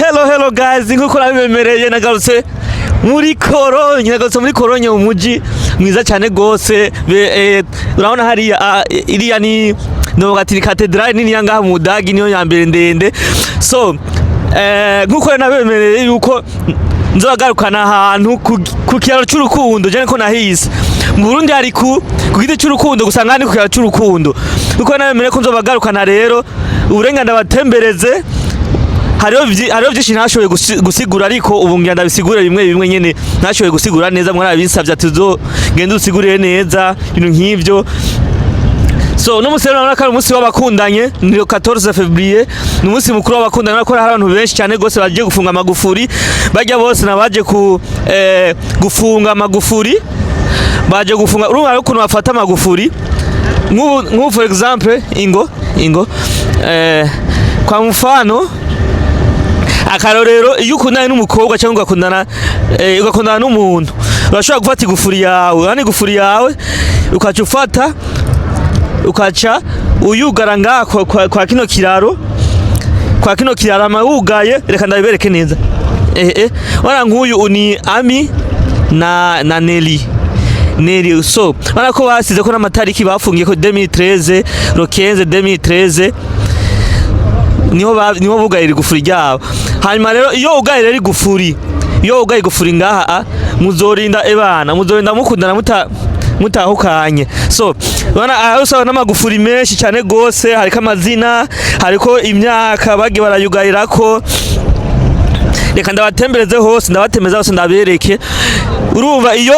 Hello guys, nkuko nabibemereye nagarutse muri Koronye umuji mwiza cyane gose. Urabona hari iriya ni Nogatiri Cathedral nini yanga mu Budagi niyo ya mbere ndende. So nkuko nabibemereye yuko nzogarukana ahantu ku kiraro cy'urukundo je niko nahise mu Burundi hari ku giti cy'urukundo gusanga ni ku kiraro cy'urukundo. Nkuko nabibemereye ko nzobagarukana rero uburenganzira batembereze. Hariho byinshi ntashoboye gusigura ariko ubu ngenda bisigura bimwe nyene ntashoboye gusigura neza mwarabinsavye atuzo ngenda usigurire neza ibintu nk'ivyo. So no musero nabona ko umunsi w'abakundanye ni 14 février ni umunsi mukuru w'abakundanye ko hari abantu benshi cyane gose bagiye gufunga Magufuri bajya bose nabaje gufunga Magufuri baje gufunga urumva ariko ukuntu bafata Magufuri nk'ubu for example ingo kwa mfano akarorero iyo ukundana n'umukobwa cyangwa ugakundana n'umuntu urashobora gufata igufuri yawe yani igufuri yawe ukaca ufata ukaca uyugara ngako kwa kino kiraro amawugaye reka ndabibereke neza wana nk'uyu ni Ami na Nelly so wana ko basize ko n'amatariki bafungiye ko 2013 2013 niho bugayira igufuri ryabo. Hanyuma rero iyo ugayira igufuri ngaha muzorinda mukundana mutahukanye. So bana ahusaba n'amagufuri menshi cyane gose hariko amazina hariko imyaka bagi barayugayira ko. Reka ndabatembereze hose ndabereke. Urumva iyo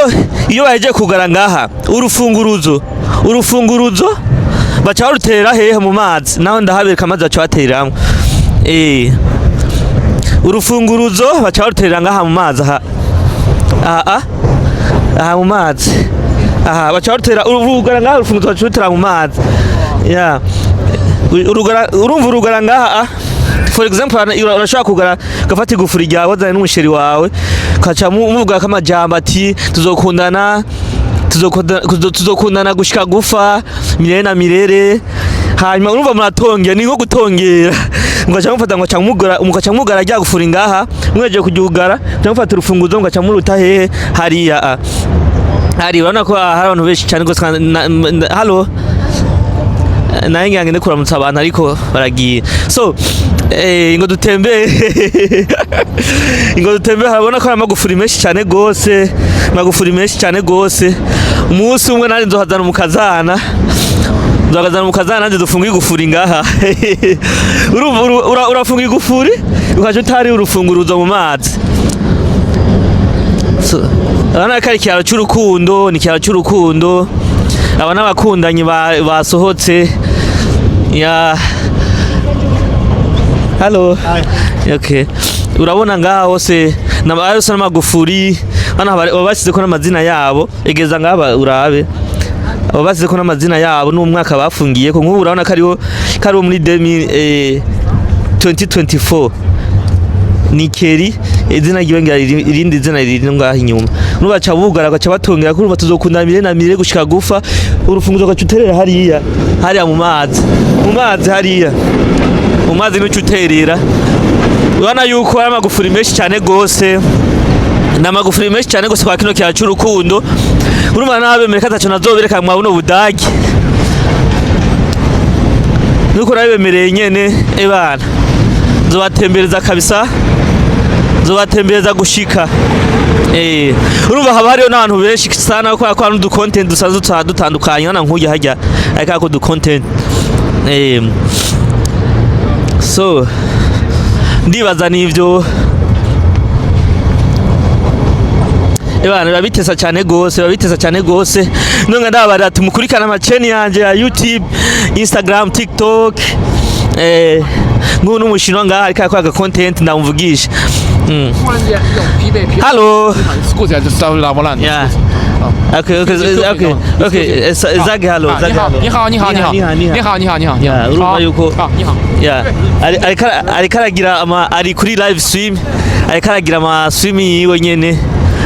baje kugara ngaha urufunguruzo bacha barutera hehe mu mazi naho ndahabereka amazi bacha bateramwe urufunguruzo bacha barutera ngaha mu mazi aha mu mazi bacha barutera urugara ngaha urufunguruzo bacha barutera mu mazi urugara ngaha for example urashaka kugara gafata igufuri ryawe zane n'umusheri wawe kaca muvuga kamajambo ati tuzokundana gushika gufa mirere na mirere. Hanyuma urumva muratongera ni nko gutongera mugaca mufata ngo mugaca mugara rya gufuri ngaha mweje kujugara cyamufata urufunguzo mugaca muruta hehe hariya urabona ko hari abantu benshi cyane gose. Hallo naye ngende kuramutsa abantu ariko baragiye. So ingo dutembe harabona ko hari Magufuri menshi cyane gose. Umunsi umwe nari nzohazana umukazana nanje dufunga igufuri ngaha urafunga igufuri ukaje utari urufunguruzo mu mazi. So abana kari kiraro cy'urukundo ni kiraro cy'urukundo abana bakundanye basohotse Hello. Hi. Okay. Urabona ngaha hose n'abayose n'amagufuri bana babasize ko n'amazina yabo egeza ngaba urabe babasize ko n'amazina yabo n'umwaka bafungiye ko nk'ubu urabona kariho muri 2024 Nikeri izina giwenga irindi zina riri ngaha inyuma nubaca bugara gaca batongera kuri batuzokundana mirere na mirere gushika gufa urufunguzo gacuterera hariya mu mazi hariya mu mazi n'ucuterera. Urabona yuko ari Magufuri menshi cyane gose n'amagufuri menshi cyane gose kwa kino kiraro cy'urukundo. Urumva nabemereka ataco nazobereka mwa buno Budagi nuko nabemereye nyene bana nzobatembereza kabisa nzobatembereza gushika. Urumva haba hariyo n'abantu benshi sana ko akora n'udu content dusanzwe dutandukanye hana nk'ujya hajya ariko du content so ndibaza nivyo bana babitesa cyane gose nonga ndabara ati mukurikana amacheni yanje ya YouTube, Instagram, TikTok ngunu mushino ngaha ariko akora content ndamvugisha. Hello. Yeah. Okay. Zag hello. 你好。urumva yuko ari kuri live stream aragira ama stream yiwe nyene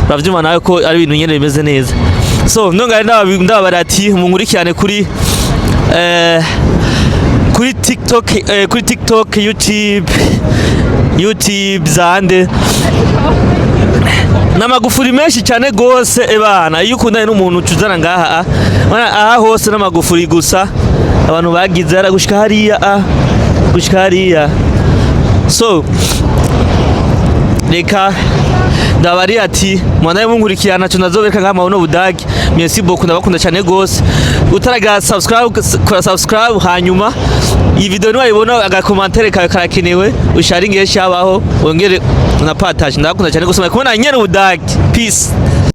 bavyuma nawe ko ari ibintu nyene bimeze neza. So nonga ndabara ati munkurikirane kuri TikTok, YouTube, YouTube zande n'amagufuri menshi cyane gose ebana iyo ukundanye n'umuntu ucuzana ngaha aha hose n'amagufuri gusa abantu bagize ara gushika hariya so reka ndabari ati mwanaye munkurikirana tunazobereka ngaha mabuno Budagi. Merci beaucoup ndabakunda cyane gose utaraga subscribe hanyuma iyi video niwayibona agakomantere kawe karakenewe usharinge shabaho wongere na partage ndabakunda cyane gose kubona nyene Budagi. Peace.